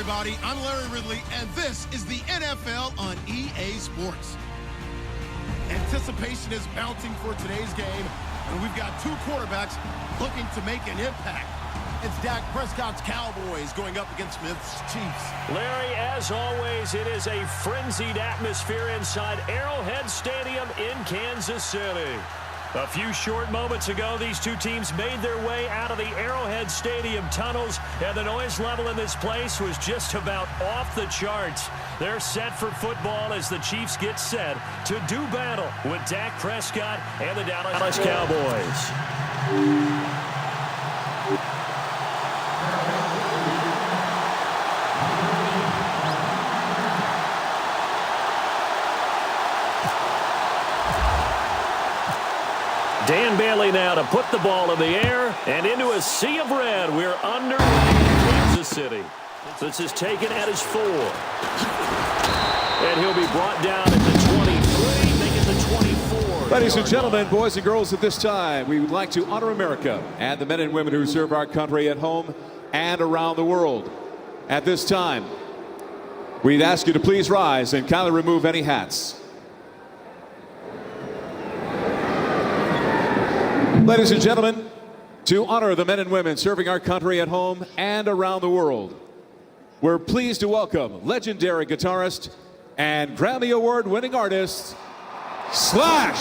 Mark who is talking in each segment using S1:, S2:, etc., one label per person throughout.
S1: everybody. I'm Larry Ridley, and this is the NFL on EA Sports. Anticipation is mounting for today's game, and we've got two quarterbacks looking to make an impact. It's Dak Prescott's Cowboys going up against Smith's Chiefs.
S2: Larry, as always, it is a frenzied atmosphere inside Arrowhead Stadium in Kansas City. A few short moments ago, these two teams made their way out of the Arrowhead Stadium tunnels, and the noise level in this place was just about off the charts. They're set for football as the Chiefs get set to do battle with Dak Prescott and the Dallas Cowboys. Dan Bailey now to put the ball in the air and into a sea of red. We're under Kansas City. This is taken at his 4. And he'll be brought down at the 23, making the 24.
S3: Ladies and gentlemen, boys and girls, at this time, we would like to honor America and the men and women who serve our country at home and around the world. At this time, we'd ask you to please rise and kindly remove any hats. Ladies and gentlemen, to honor the men and women serving our country at home and around the world, we're pleased to welcome legendary guitarist and Grammy Award-winning artist, Slash.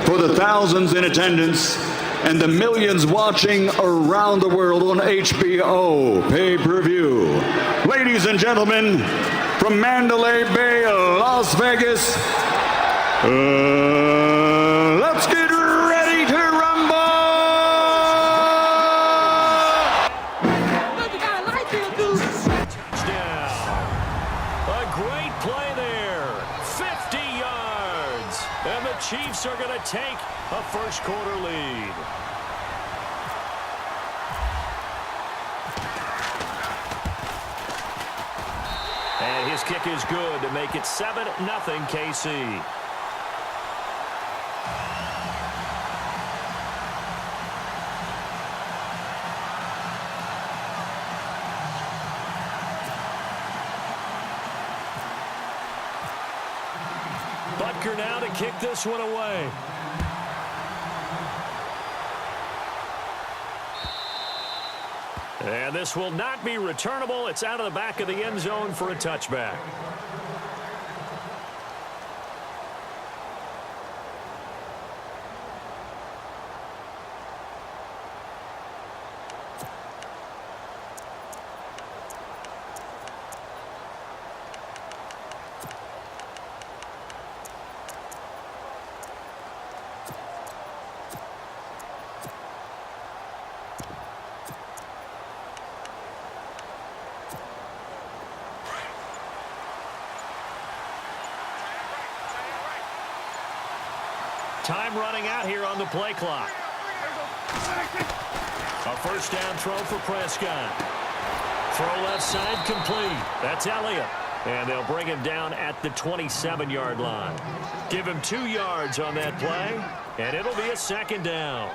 S4: For the thousands in attendance and the millions watching around the world on HBO pay-per-view. Ladies and gentlemen, from Mandalay Bay, Las Vegas, let's get ready to rumble!
S2: A great play there. 50 yards. And the Chiefs are going to take a first quarter lead. And his kick is good to make it 7-0 KC. Butker now to kick this one away. And this will not be returnable. It's out of the back of the end zone for a touchback. Time running out here on the play clock. A first down throw for Prescott. Throw left side complete. That's Elliott. And they'll bring him down at the 27-yard line. Give him 2 yards on that play, and it'll be a second down.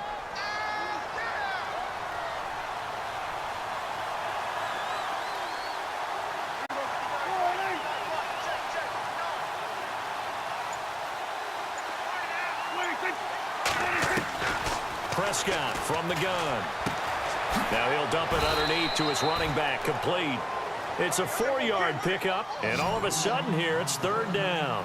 S2: Prescott from the gun. Now he'll dump it underneath to his running back, complete. It's a 4-yard pickup, and all of a sudden here, it's third down.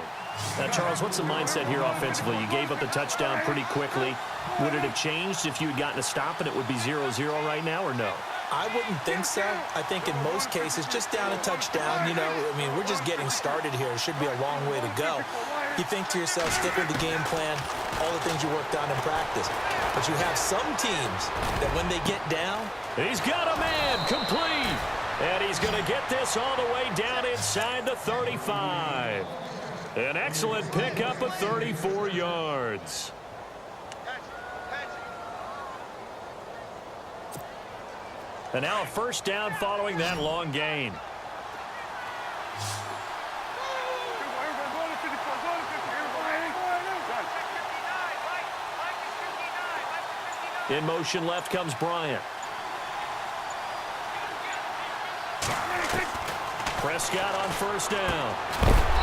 S2: Now, Charles, what's the mindset here offensively? You gave up the touchdown pretty quickly. Would it have changed if you had gotten a stop and it would be 0-0 right now, or no?
S5: I wouldn't think so. I think in most cases, just down a touchdown, I mean, we're just getting started here. It should be a long way to go. You think to yourself, stick with the game plan, all the things you worked on in practice. But you have some teams that when they get down...
S2: He's got a man, complete. And he's going to get this all the way down inside the 35. An excellent pickup of 34 yards. And now a first down following that long gain. In motion left comes Bryant. Prescott on first down.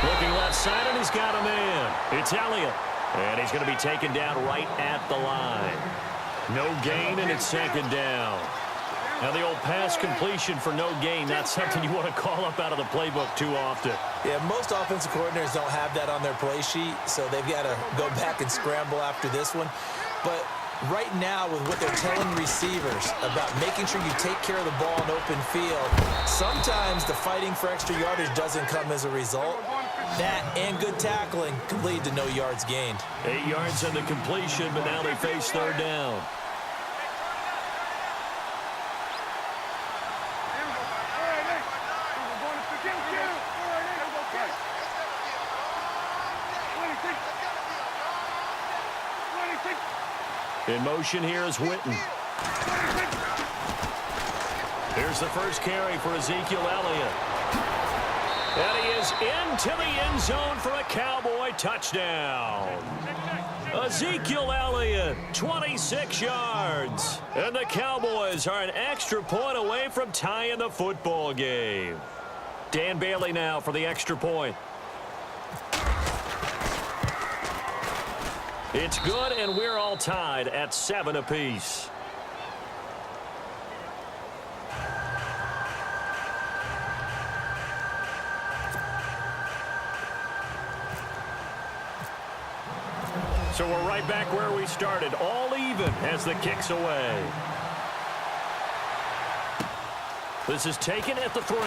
S2: Looking left side, and he's got a man. It's Elliott. And he's going to be taken down right at the line. No gain, and it's second down. Now the old pass completion for no gain, not something you want to call up out of the playbook too often.
S5: Yeah, most offensive coordinators don't have that on their play sheet, so they've got to go back and scramble after this one. But right now, with what they're telling receivers about making sure you take care of the ball in open field, sometimes the fighting for extra yardage doesn't come as a result. That and good tackling can lead to no yards gained.
S2: 8 yards on the completion, but now they face third down. In motion here is Witten. Here's the first carry for Ezekiel Elliott. And he is into the end zone for a Cowboy touchdown. Ezekiel Elliott, 26 yards. And the Cowboys are an extra point away from tying the football game. Dan Bailey now for the extra point. It's good, and we're all tied at 7 apiece. So we're right back where we started, all even as the kick's away. This is taken at the 3.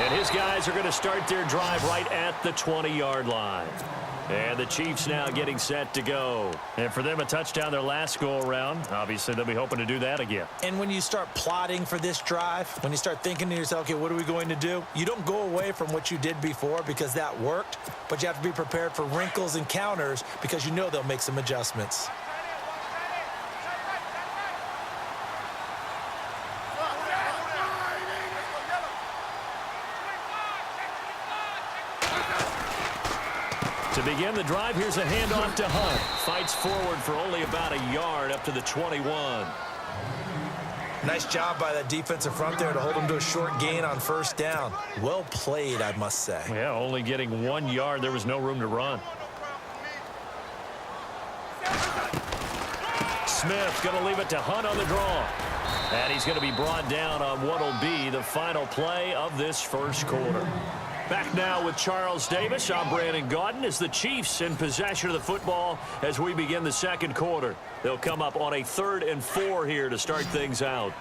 S2: And his guys are going to start their drive right at the 20-yard line. And the Chiefs now getting set to go. And for them, a touchdown their last go-around. Obviously, they'll be hoping to do that again.
S5: And when you start plotting for this drive, when you start thinking to yourself, okay, what are we going to do? You don't go away from what you did before because that worked, but you have to be prepared for wrinkles and counters because you know they'll make some adjustments.
S2: To begin the drive, here's a handoff to Hunt. Fights forward for only about a yard up to the 21.
S5: Nice job by that defensive front there to hold him to a short gain on first down. Well played, I must say.
S2: Yeah, only getting 1 yard. There was no room to run. Smith going to leave it to Hunt on the draw. And he's going to be brought down on what will be the final play of this first quarter. Back now with Charles Davis. I'm Brandon Gaudin as the Chiefs in possession of the football as we begin the second quarter. They'll come up on a 3rd and 4 here to start things out.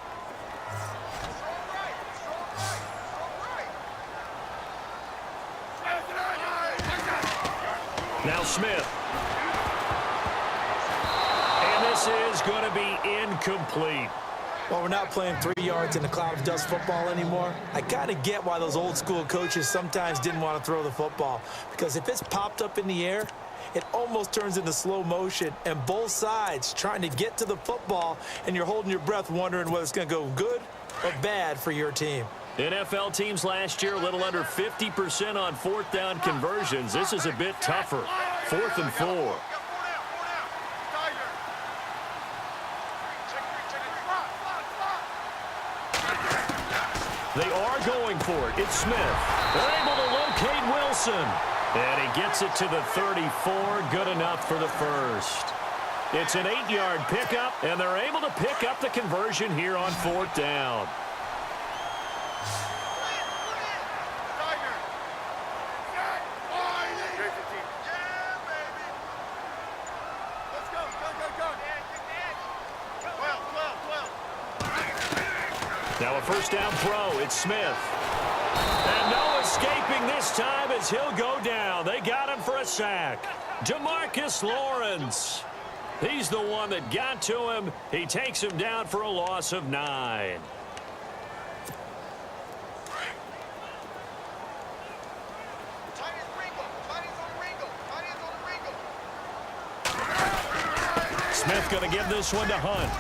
S2: Now Smith. And this is going to be incomplete.
S5: Well, we're not playing 3 yards in a cloud of dust football anymore. I kind of get why those old school coaches sometimes didn't want to throw the football. Because if it's popped up in the air, it almost turns into slow motion, and both sides trying to get to the football, and you're holding your breath wondering whether it's going to go good or bad for your team.
S2: NFL teams last year a little under 50% on fourth down conversions. This is a bit tougher. 4th and 4. They are going for it. It's Smith. They're able to locate Wilson. And he gets it to the 34. Good enough for the first. It's an 8-yard pickup, and they're able to pick up the conversion here on 4th down. Now a first down throw. It's Smith. And no escaping this time as he'll go down. They got him for a sack. DeMarcus Lawrence. He's the one that got to him. He takes him down for a loss of 9. Smith going to give this one to Hunt.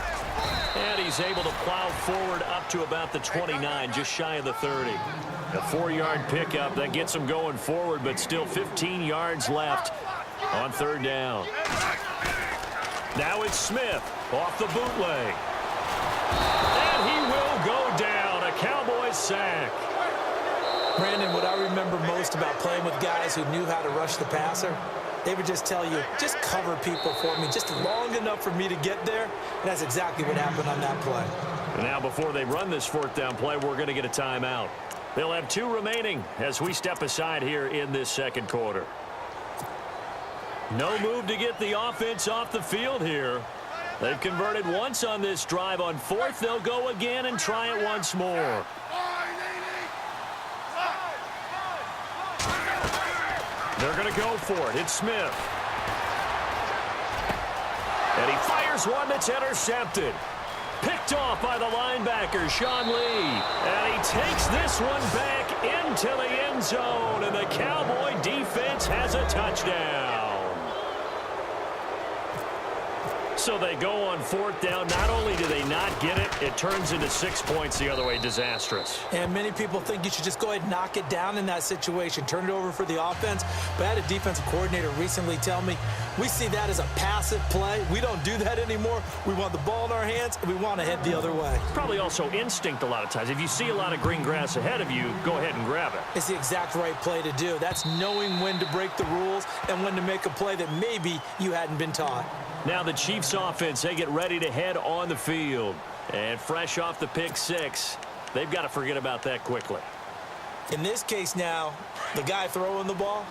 S2: And he's able to plow forward up to about the 29, just shy of the 30. A 4-yard pickup that gets him going forward, but still 15 yards left on 3rd down. Now it's Smith off the bootleg. And he will go down. A Cowboys sack.
S5: Brandon, what I remember most about playing with guys who knew how to rush the passer, they would just tell you, just cover people for me, just long enough for me to get there. And that's exactly what happened on that play.
S2: And now before they run this 4th down play, we're going to get a timeout. They'll have 2 remaining as we step aside here in this 2nd quarter. No move to get the offense off the field here. They've converted once on this drive. On 4th, they'll go again and try it once more. They're going to go for it. It's Smith. And he fires one that's intercepted. Picked off by the linebacker, Sean Lee. And he takes this one back into the end zone. And the Cowboy defense has a touchdown. So they go on 4th down. Not only do they not get it, it turns into 6 points the other way. Disastrous.
S5: And many people think you should just go ahead and knock it down in that situation. Turn it over for the offense. But I had a defensive coordinator recently tell me, we see that as a passive play. We don't do that anymore. We want the ball in our hands, and we want to head the other way.
S2: Probably also instinct a lot of times. If you see a lot of green grass ahead of you, go ahead and grab it.
S5: It's the exact right play to do. That's knowing when to break the rules and when to make a play that maybe you hadn't been taught.
S2: Now the Chiefs offense, they get ready to head on the field. And fresh off the pick 6, they've got to forget about that quickly.
S5: In this case now, the guy throwing the ball,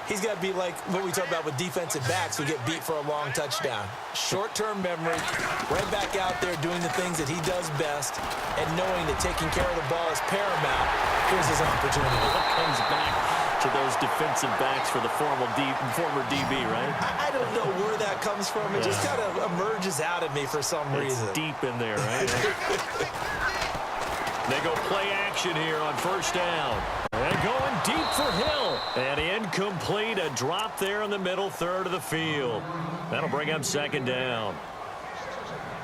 S5: he's got to be like what we talk about with defensive backs who get beat for a long touchdown. Short-term memory, right back out there doing the things that he does best, and knowing that taking care of the ball is paramount. Here's his opportunity.
S2: Comes back to those defensive backs for the former DB, right?
S5: I don't know where that comes from. It just kind of emerges out of me for some reason.
S2: It's deep in there, right? They go play action here on 1st down. And going deep for Hill. And incomplete. A drop there in the middle 3rd of the field. That'll bring up 2nd down.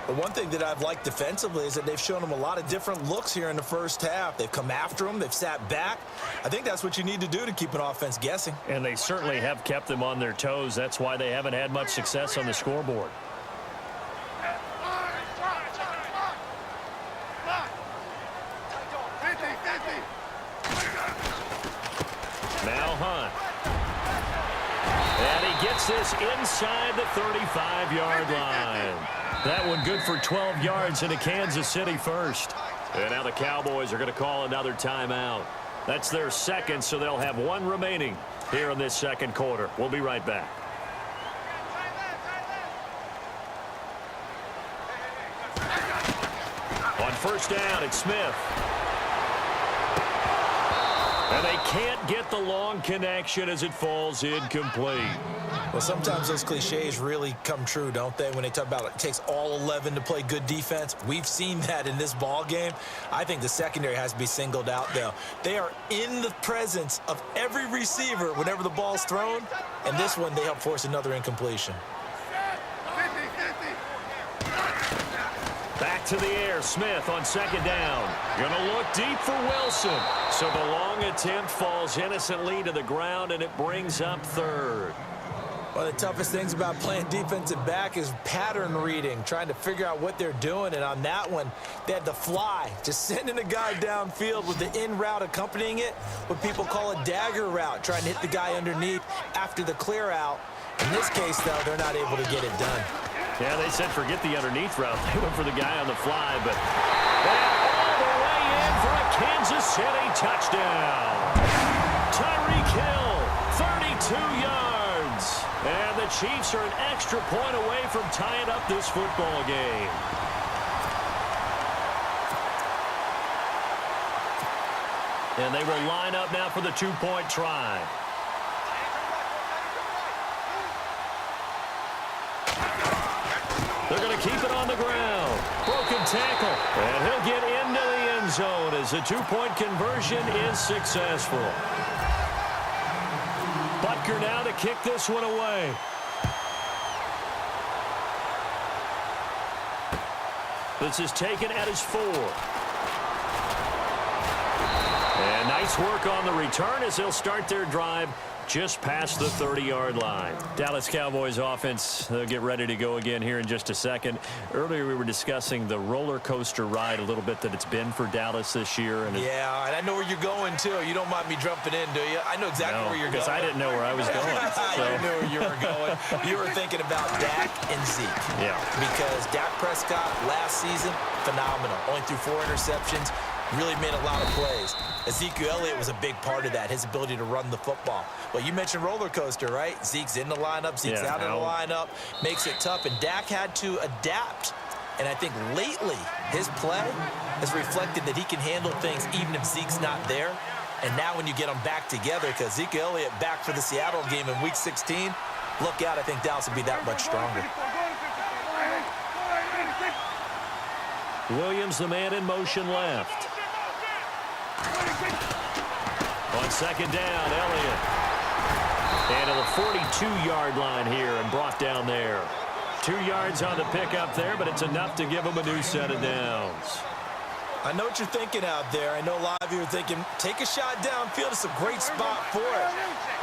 S5: The one thing that I've liked defensively is that they've shown them a lot of different looks here in the first half. They've come after them. They've sat back. I think that's what you need to do to keep an offense guessing.
S2: And they certainly have kept them on their toes. That's why they haven't had much success on the scoreboard. Now Hunt. And he gets this inside the 35-yard line. That one good for 12 yards into Kansas City first. And now the Cowboys are going to call another timeout. That's their 2nd, so they'll have 1 remaining here in this 2nd quarter. We'll be right back. On 1st down, it's Smith. And they can't get the long connection as it falls incomplete.
S5: Well, sometimes those cliches really come true, don't they? When they talk about it takes all 11 to play good defense. We've seen that in this ball game. I think the secondary has to be singled out, though. They are in the presence of every receiver whenever the ball's thrown. And this one, they help force another incompletion.
S2: Back to the air. Smith on second down. Gonna look deep for Wilson. So the long attempt falls innocently to the ground, and it brings up third.
S5: One of the toughest things about playing defensive back is pattern reading, trying to figure out what they're doing. And on that one, they had to fly, just sending a guy downfield with the in route accompanying it, what people call a dagger route, trying to hit the guy underneath after the clear out. In this case, though, they're not able to get it done.
S2: Yeah, they said forget the underneath route. They went for the guy on the fly, but all the way in for a Kansas City touchdown. Tyreek Hill, 32 yards. And the Chiefs are an extra point away from tying up this football game. And they will line up now for the two-point try. They're going to keep it on the ground. Broken tackle. And he'll get into the end zone as the two-point conversion is successful. Butker now to kick this one away. This is taken at his 4. And nice work on the return as they'll start their drive just past the 30-yard line. Dallas Cowboys offense, they'll get ready to go again here in just a second. Earlier we were discussing the roller coaster ride a little bit that it's been for Dallas this year. And
S5: yeah, and I know where you're going, too. You don't mind me jumping in, do you? I know exactly where you're going.
S2: Because I didn't know where I was going. So.
S5: I knew where you were going. You were thinking about Dak and Zeke.
S2: Yeah.
S5: Because Dak Prescott last season, phenomenal. Only threw 4 interceptions. Really made a lot of plays. Ezekiel Elliott was a big part of that, his ability to run the football. Well, you mentioned roller coaster, right? Zeke's in the lineup, Zeke's out of the lineup, makes it tough, and Dak had to adapt. And I think lately, his play has reflected that he can handle things even if Zeke's not there. And now when you get them back together, because Ezekiel Elliott back for the Seattle game in Week 16, look out, I think Dallas will be that much stronger.
S2: Williams, the man in motion left. On second down, Elliott. And to the 42-yard line here and brought down there. 2 yards on the pickup there, but it's enough to give him a new set of downs.
S5: I know what you're thinking out there. I know a lot of you are thinking, take a shot downfield. It's a great spot for it.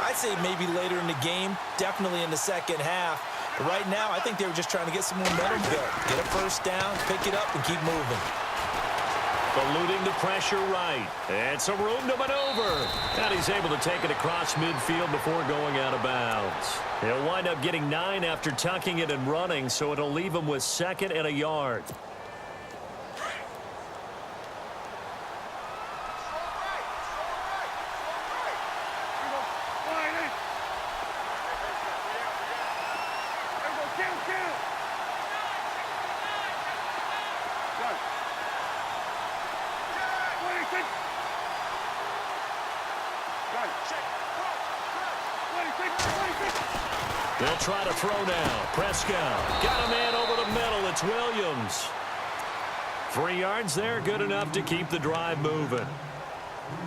S5: I'd say maybe later in the game, definitely in the second half. But right now, I think they were just trying to get some momentum built. Get a first down, pick it up, and keep moving.
S2: Eluding the pressure right. And some room to maneuver. And he's able to take it across midfield before going out of bounds. He'll wind up getting 9 after tucking it and running, so it'll leave him with 2nd and a yard. They'll try to throw now. Prescott got a man over the middle. It's Williams. 3 yards there, good enough to keep the drive moving.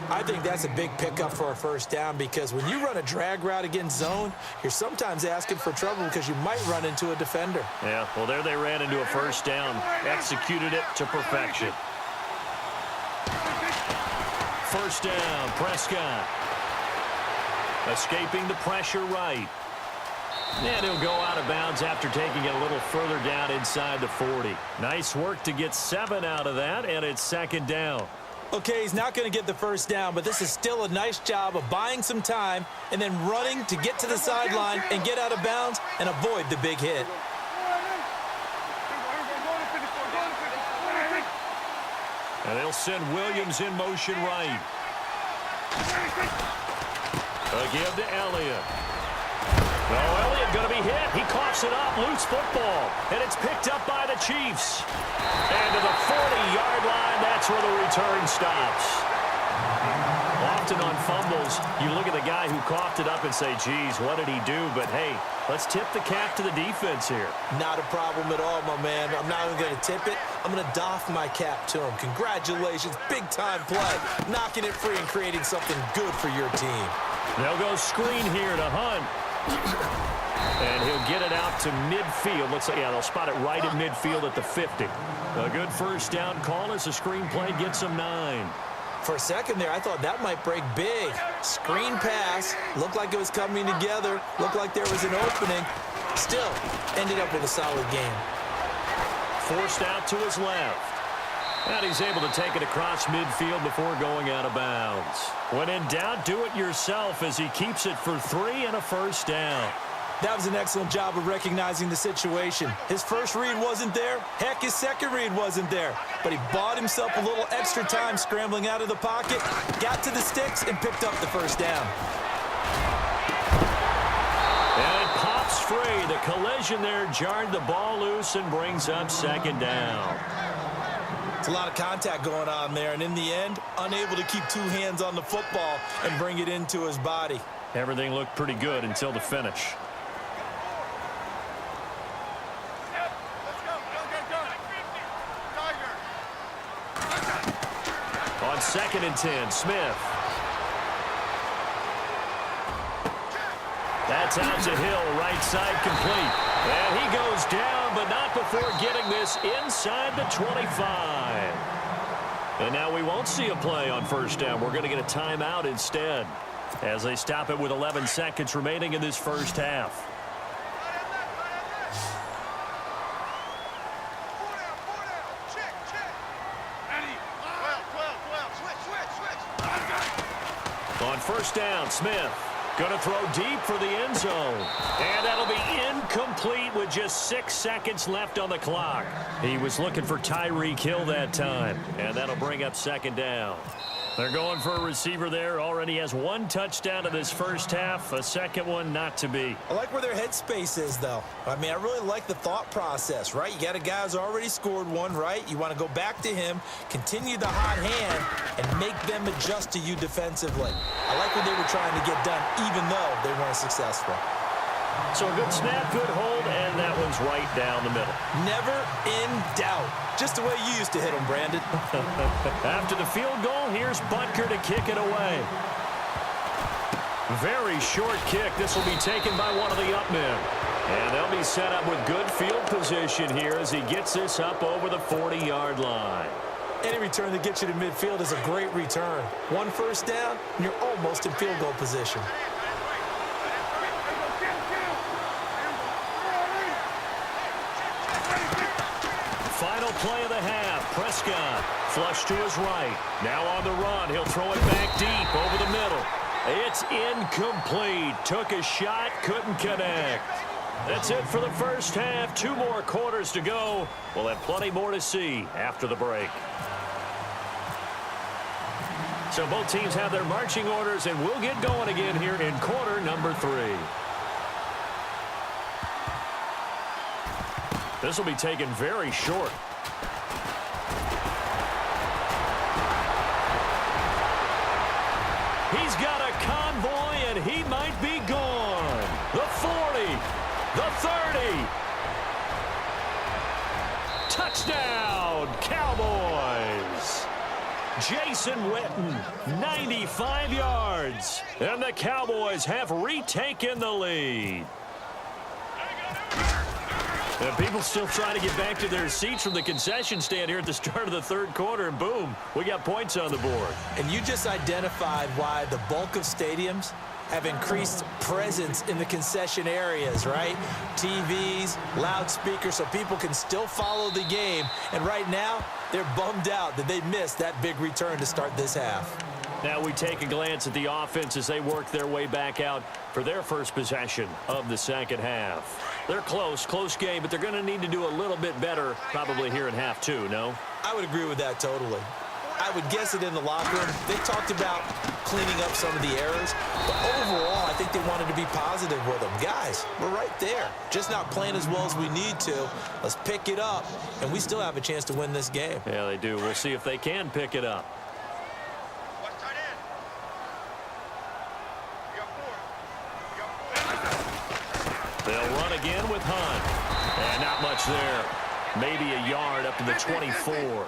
S5: I think that's a big pickup for a first down because when you run a drag route against zone, you're sometimes asking for trouble because you might run into a defender.
S2: Yeah, well, there they ran into a first down. Executed it to perfection. First down, Prescott. Escaping the pressure right. And he'll go out of bounds after taking it a little further down inside the 40. Nice work to get 7 out of that, and it's 2nd down.
S5: Okay, he's not going to get the first down, but this is still a nice job of buying some time and then running to get to the sideline and get out of bounds and avoid the big hit.
S2: And they'll send Williams in motion right. A give to Elliott. Oh, Elliott going to be hit. He coughs it up. Loose football. And it's picked up by the Chiefs. And to the 40-yard line, that's where the return stops. Off often on fumbles, you look at the guy who coughed it up and say, geez, what did he do? But, hey, let's tip the cap to the defense here.
S5: Not a problem at all, my man. I'm not even going to tip it. I'm going to doff my cap to him. Congratulations. Big-time play. Knocking it free and creating something good for your team.
S2: They'll go screen here to Hunt. And he'll get it out to midfield. Looks like, yeah, they'll spot it right at midfield at the 50. A good first down call as the screen play gets them 9.
S5: For a second there, I thought that might break big. Screen pass. Looked like it was coming together. Looked like there was an opening. Still, ended up with a solid game.
S2: Forced out to his left. And he's able to take it across midfield before going out of bounds. When in doubt, do it yourself as he keeps it for 3 and a first down.
S5: That was an excellent job of recognizing the situation. His first read wasn't there. Heck, his second read wasn't there. But he bought himself a little extra time scrambling out of the pocket, got to the sticks, and picked up the first down.
S2: And it pops free. The collision there jarred the ball loose and brings up second down.
S5: It's a lot of contact going on there, and in the end, unable to keep two hands on the football and bring it into his body.
S2: Everything looked pretty good until the finish. On 2nd and 10, Smith. That's out to Hill, right side complete. And he goes down, but not before getting this inside the 25. And now we won't see a play on first down. We're going to get a timeout instead as they stop it with 11 seconds remaining in this first half. On first down, Smith going to throw deep for the end zone. And that'll be incomplete with just 6 seconds left on the clock. He was looking for Tyreek Hill that time. And that'll bring up second down. They're going for a receiver there. Already has 1 touchdown in this first half. A second one not to be.
S5: I like where their headspace is, though. I mean, I really like the thought process, right? You got a guy who's already scored one, right? You want to go back to him, continue the hot hand, and make them adjust to you defensively. I like what they were trying to get done, even though they weren't successful.
S2: So a good snap, good hold, and that one's right down the middle.
S5: Never in doubt. Just the way you used to hit them, Brandon.
S2: After the field goal, here's Butker to kick it away. Very short kick. This will be taken by one of the up men. And they'll be set up with good field position here as he gets this up over the 40-yard line.
S5: Any return that gets you to midfield is a great return. 1 first down, and you're almost in field goal position.
S2: Final play of the half. Prescott flush to his right. Now on the run. He'll throw it back deep over the middle. It's incomplete. Took a shot, couldn't connect. That's it for the first half. 2 more quarters to go. We'll have plenty more to see after the break. So both teams have their marching orders, and we'll get going again here in quarter number 3. This will be taken very short. He's got a convoy, and he might be gone. The 40, the 30. Touchdown, Cowboys. Jason Witten, 95 yards. And the Cowboys have retaken the lead. And people still trying to get back to their seats from the concession stand here at the start of the third quarter, and boom, we got points on the board.
S5: And you just identified why the bulk of stadiums have increased presence in the concession areas, right? TVs, loudspeakers, so people can still follow the game. And right now, they're bummed out that they missed that big return to start this half.
S2: Now we take a glance at the offense as they work their way back out for their first possession of the second half. They're close game, but they're going to need to do a little bit better probably here in half 2, no?
S5: I would agree with that totally. I would guess it in the locker room. They talked about cleaning up some of the errors, but overall, I think they wanted to be positive with them. Guys, we're right there. Just not playing as well as we need to. Let's pick it up, and we still have a chance to win this game.
S2: Yeah, they do. We'll see if they can pick it up. with Hunt. And not much there. Maybe a yard up to the 24.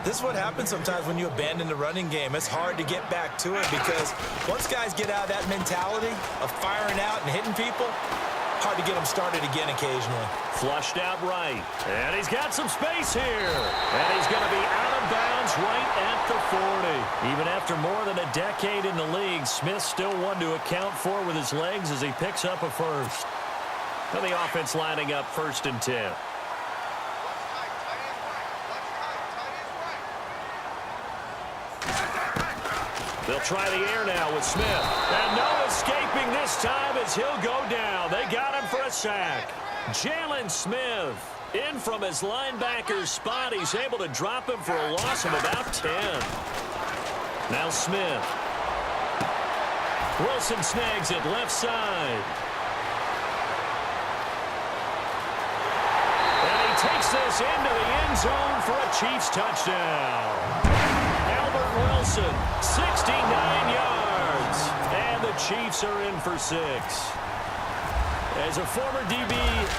S5: This is what happens sometimes when you abandon the running game. It's hard to get back to it because once guys get out of that mentality of firing out and hitting people, hard to get them started again occasionally.
S2: Flushed out right. And he's got some space here. And he's going to be out of bounds right at the 40. Even after more than a decade in the league, Smith still one to account for with his legs as he picks up a first. And the offense lining up 1st and 10. They'll try the air now with Smith. And no escaping this time as he'll go down. They got him for a sack. Jalen Smith in from his linebacker's spot. He's able to drop him for a loss of about 10. Now Smith. Wilson snags it left side. And he takes this into the end zone for a Chiefs touchdown. Wilson, 69 yards, and the Chiefs are in for 6. As a former DB,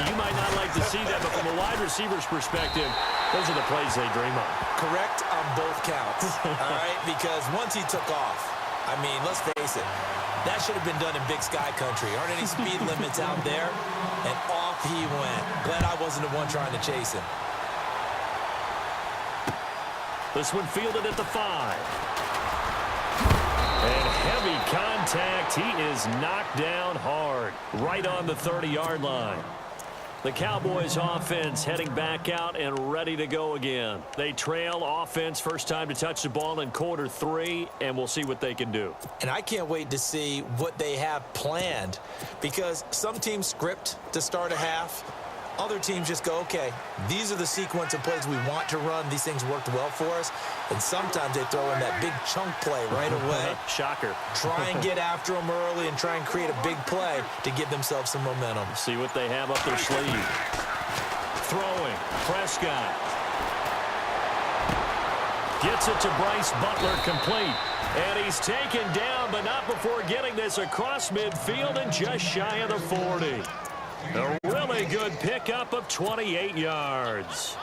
S2: you might not like to see that, but from a wide receiver's perspective, those are the plays they dream of.
S5: Correct on both counts, all right? Because once he took off, I mean, let's face it, that should have been done in Big Sky country. Aren't any speed limits out there? And off he went. Glad I wasn't the one trying to chase him.
S2: This one fielded at the 5. And heavy contact. He is knocked down hard. Right on the 30-yard line. The Cowboys offense heading back out and ready to go again. They trail offense first time to touch the ball in quarter 3, and we'll see what they can do.
S5: And I can't wait to see what they have planned because some teams script to start a half. Other teams just go, okay, these are the sequence of plays we want to run. These things worked well for us. And sometimes they throw in that big chunk play right away.
S2: Shocker.
S5: Try and get after them early and try and create a big play to give themselves some momentum.
S2: See what they have up their sleeve. Throwing. Prescott. Gets it to Bryce Butler complete. And he's taken down, but not before getting this across midfield and just shy of the 40. A really good pickup of 28 yards.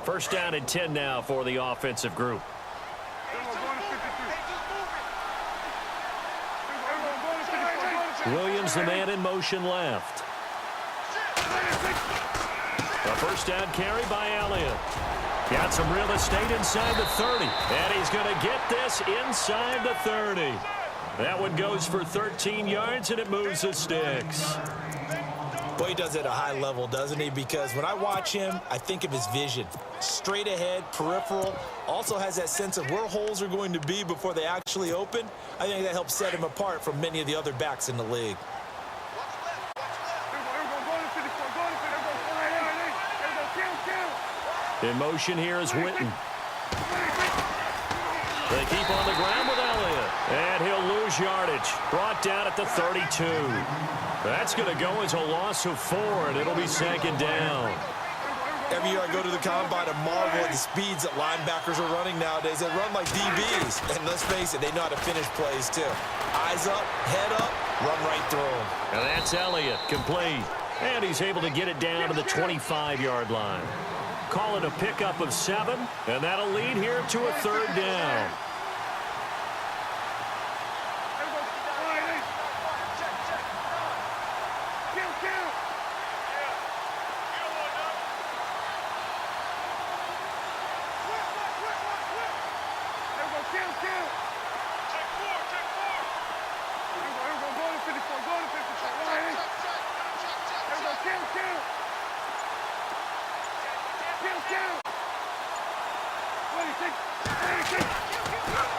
S2: First down and 10 now for the offensive group. Williams, the man in motion left. A first down carry by Elliott. Got some real estate inside the 30. And he's going to get this inside the 30. That one goes for 13 yards, and it moves the sticks.
S5: Boy, he does it at a high level, doesn't he? Because when I watch him, I think of his vision. Straight ahead, peripheral. Also has that sense of where holes are going to be before they actually open. I think that helps set him apart from many of the other backs in the league.
S2: In motion here is Witten. They keep on the ground with Elliott. And he'll lose yardage. Brought down at the 32. That's going to go as a loss of 4, and it'll be 2nd down.
S5: Every year I go to the combine and marvel at the speeds that linebackers are running nowadays. They run like DBs. And let's face it, they know how to finish plays too. Eyes up, head up, run right through them.
S2: And that's Elliott, complete. And he's able to get it down to the 25-yard line. Call it a pickup of 7, and that'll lead here to a 3rd down.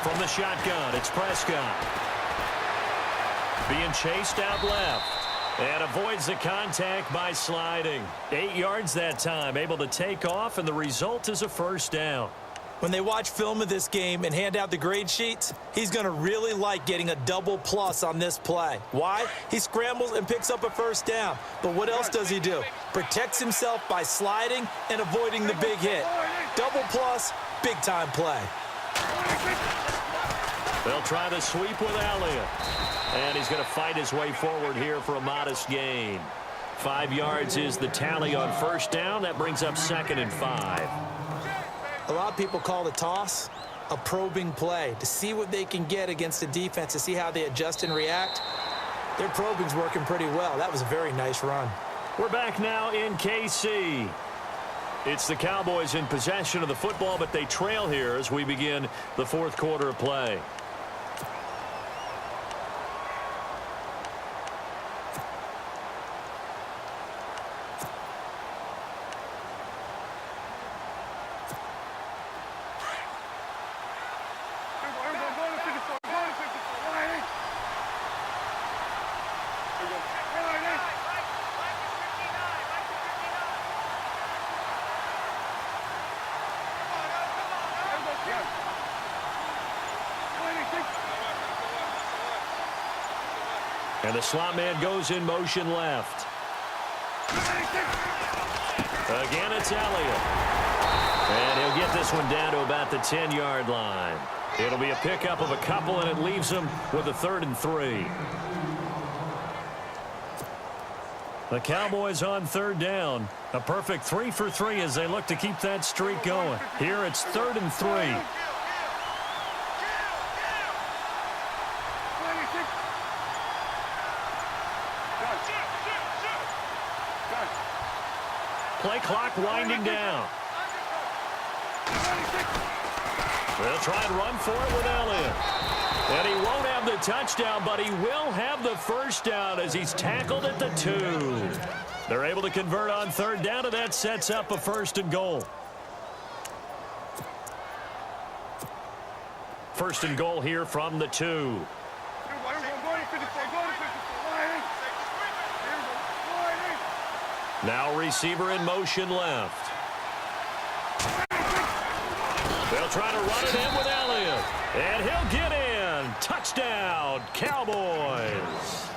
S2: From the shotgun, it's Prescott. Being chased out left. And avoids the contact by sliding. 8 yards that time, able to take off, and the result is a 1st down.
S5: When they watch film of this game and hand out the grade sheets, he's going to really like getting a double plus on this play. Why? He scrambles and picks up a 1st down. But what else does he do? Protects himself by sliding and avoiding the big hit. Double plus, big-time play.
S2: They'll try the sweep with Elliott. And he's going to fight his way forward here for a modest gain. 5 yards is the tally on first down. That brings up 2nd and 5.
S5: A lot of people call the toss a probing play to see what they can get against the defense, to see how they adjust and react. Their probing's working pretty well. That was a very nice run.
S2: We're back now in KC. It's the Cowboys in possession of the football, but they trail here as we begin the 4th quarter of play. And the slot man goes in motion left. Again, it's Elliott. And he'll get this one down to about the 10-yard line. It'll be a pickup of a couple, and it leaves him with a 3rd and 3. The Cowboys on 3rd down. A perfect 3 for 3 as they look to keep that streak going. Here it's 3rd and 3. Play clock winding down. They'll try and run for it with Elliott. And he won't have the touchdown, but he will have the first down as he's tackled at the 2. They're able to convert on 3rd down, and that sets up a 1st and goal. 1st and goal here from the 2. Now receiver in motion left. They'll try to run it in with Elliott. And he'll get in. Touchdown, Cowboys.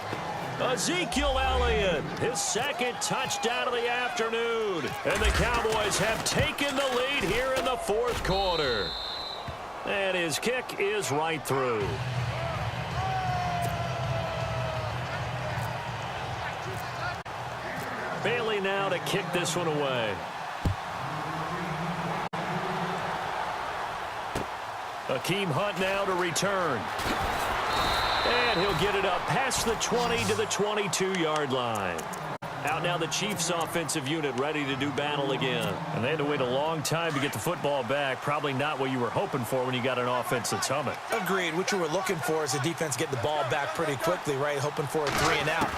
S2: Ezekiel Elliott, his 2nd touchdown of the afternoon. And the Cowboys have taken the lead here in the 4th quarter. And his kick is right through. Bailey now to kick this one away. Akeem Hunt now to return. And he'll get it up past the 20 to the 22-yard line. Out now the Chiefs offensive unit ready to do battle again. And they had to wait a long time to get the football back. Probably not what you were hoping for when you got an offense that's humming.
S5: Agreed. What you were looking for is the defense get the ball back pretty quickly, right? Hoping for a 3 and out.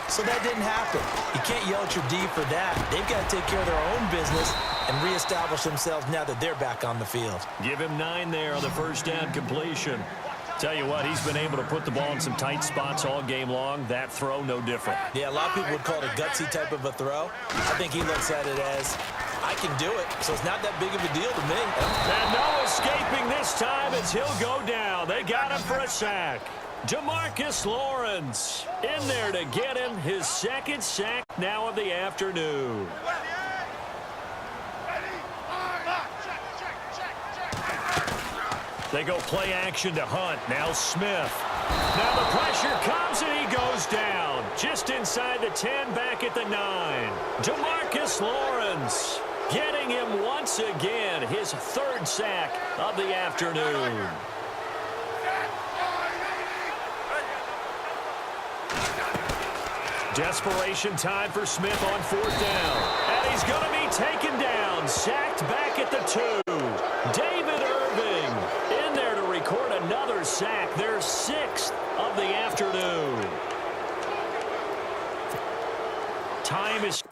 S5: So that didn't happen. You can't yell at your D for that. They've got to take care of their own business and reestablish themselves now that they're back on the field.
S2: Give him 9 there on the first down completion. Tell you what, he's been able to put the ball in some tight spots all game long. That throw, no different.
S5: Yeah, a lot of people would call it a gutsy type of a throw. I think he looks at it as, I can do it, so it's not that big of a deal to me.
S2: And no escaping this time as he'll go down. They got him for a sack. Demarcus Lawrence in there to get him his 2nd sack now of the afternoon. They go play action to Hunt. Now Smith. Now the pressure comes and he goes down. Just inside the 10, back at the 9. Demarcus Lawrence getting him once again his 3rd sack of the afternoon. Desperation time for Smith on 4th down. And he's going to be taken down. Sacked back at the 2. David Irving in there to record another sack. Their 6th of the afternoon. Time is...